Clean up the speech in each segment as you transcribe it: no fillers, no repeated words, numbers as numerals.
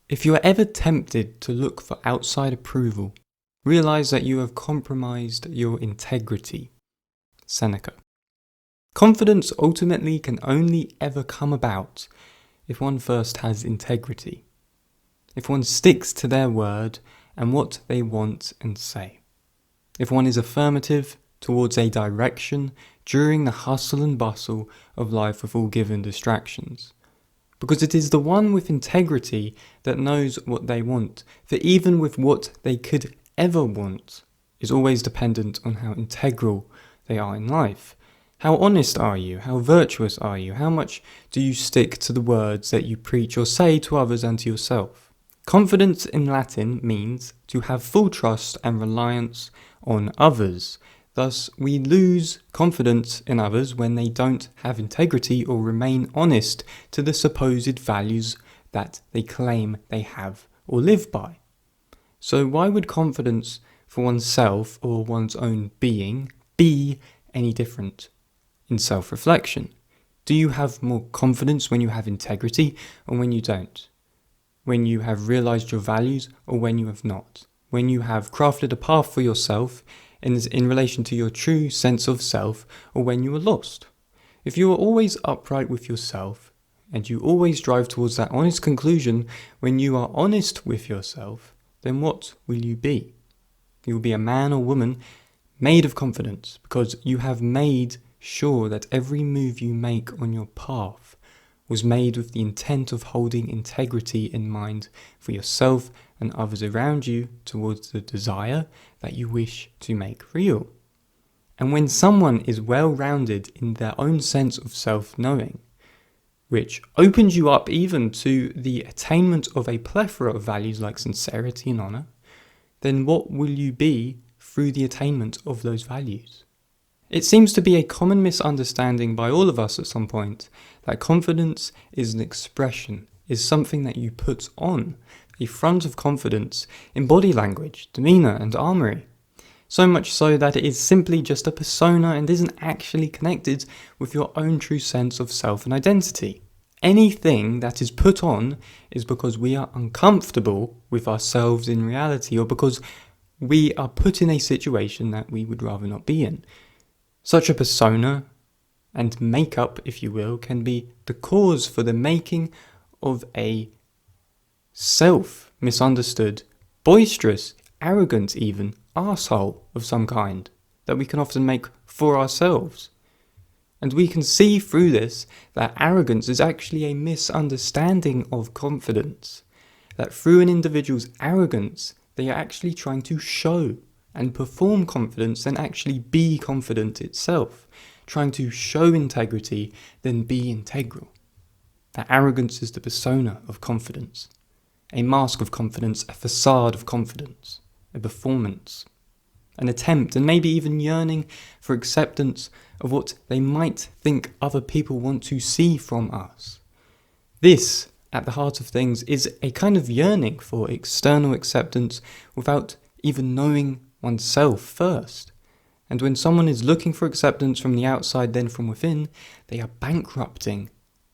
If you are ever tempted to look for outside approval, realize that you have compromised your integrity. Seneca. Confidence ultimately can only ever come about if one first has integrity, if one sticks to their word and what they want and say, if one is affirmative towards a direction during the hustle and bustle of life with all given distractions. Because it is the one with integrity that knows what they want, for even with what they could ever want is always dependent on how integral they are in life. How honest are you? How virtuous are you? How much do you stick to the words that you preach or say to others and to yourself? Confidence in Latin means to have full trust and reliance on others. Thus, we lose confidence in others when they don't have integrity or remain honest to the supposed values that they claim they have or live by. So why would confidence for oneself or one's own being be any different in self-reflection? Do you have more confidence when you have integrity or when you don't? When you have realized your values or when you have not? When you have crafted a path for yourself in relation to your true sense of self, or when you are lost? If you are always upright with yourself, and you always drive towards that honest conclusion when you are honest with yourself, then what will you be? You will be a man or woman made of confidence, because you have made sure that every move you make on your path was made with the intent of holding integrity in mind for yourself and others around you towards the desire that you wish to make real. And when someone is well-rounded in their own sense of self-knowing, which opens you up even to the attainment of a plethora of values like sincerity and honour, then what will you be through the attainment of those values? It seems to be a common misunderstanding by all of us at some point that confidence is an expression, is something that you put on, a front of confidence in body language, demeanour and armoury. So much so that it is simply just a persona and isn't actually connected with your own true sense of self and identity. Anything that is put on is because we are uncomfortable with ourselves in reality, or because we are put in a situation that we would rather not be in. Such a persona and makeup, if you will, can be the cause for the making of a self-misunderstood, boisterous, arrogant even, arsehole of some kind that we can often make for ourselves. And we can see through this that arrogance is actually a misunderstanding of confidence. That through an individual's arrogance, they are actually trying to show and perform confidence than actually be confident itself. Trying to show integrity than be integral. That arrogance is the persona of confidence. A mask of confidence, a facade of confidence, a performance, an attempt and maybe even yearning for acceptance of what they might think other people want to see from us. This, at the heart of things, is a kind of yearning for external acceptance without even knowing oneself first. And when someone is looking for acceptance from the outside then from within, they are bankrupting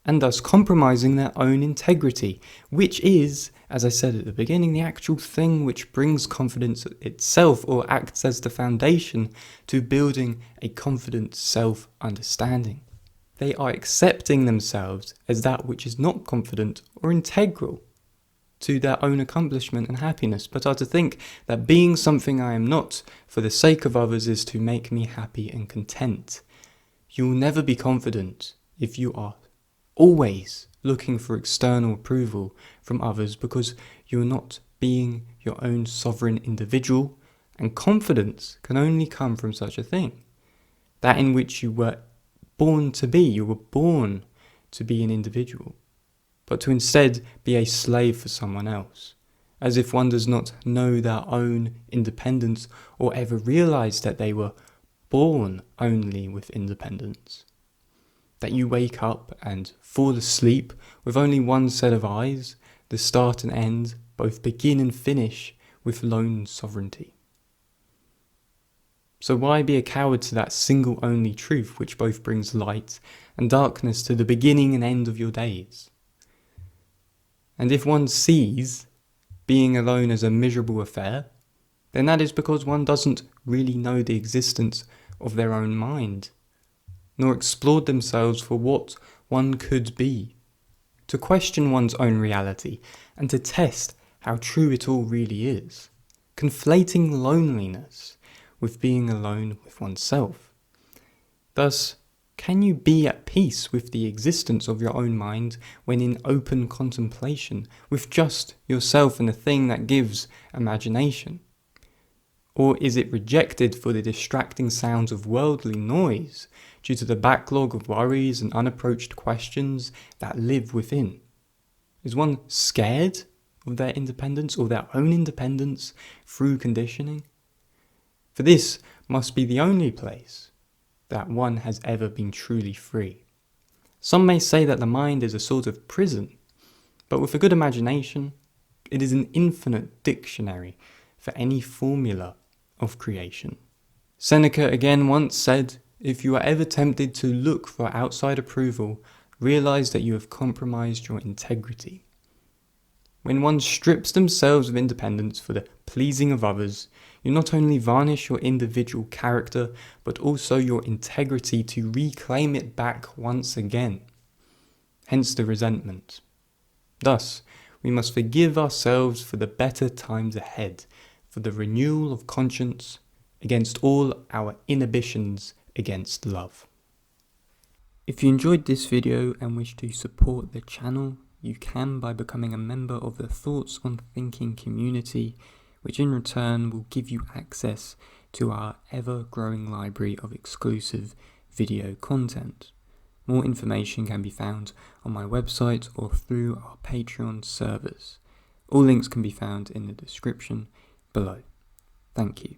and thus compromising their own integrity, which is, as I said at the beginning, the actual thing which brings confidence itself or acts as the foundation to building a confident self-understanding. They are accepting themselves as that which is not confident or integral to their own accomplishment and happiness, but are to think that being something I am not for the sake of others is to make me happy and content. You will never be confident if you are always looking for external approval from others, because you're not being your own sovereign individual, and confidence can only come from such a thing. That in which you were born to be. You were born to be an individual, but to instead be a slave for someone else, as if one does not know their own independence or ever realize that they were born only with independence. That you wake up and fall asleep with only one set of eyes, the start and end, both begin and finish with lone sovereignty. So why be a coward to that single only truth which both brings light and darkness to the beginning and end of your days? And if one sees being alone as a miserable affair, then that is because one doesn't really know the existence of their own mind, nor explored themselves for what one could be, to question one's own reality and to test how true it all really is, conflating loneliness with being alone with oneself. Thus, can you be at peace with the existence of your own mind when in open contemplation with just yourself and the thing that gives imagination? Or is it rejected for the distracting sounds of worldly noise due to the backlog of worries and unapproached questions that live within? Is one scared of their independence or their own independence through conditioning? For this must be the only place that one has ever been truly free. Some may say that the mind is a sort of prison, but with a good imagination, it is an infinite dictionary for any formula of creation. Seneca again once said, "If you are ever tempted to look for outside approval, realize that you have compromised your integrity." When one strips themselves of independence for the pleasing of others, you not only varnish your individual character, but also your integrity to reclaim it back once again. Hence the resentment. Thus, we must forgive ourselves for the better times ahead, for the renewal of conscience, against all our inhibitions against love. If you enjoyed this video and wish to support the channel, you can by becoming a member of the Thoughts on Thinking community, which in return will give you access to our ever-growing library of exclusive video content. More information can be found on my website or through our Patreon servers. All links can be found in the description below. Thank you.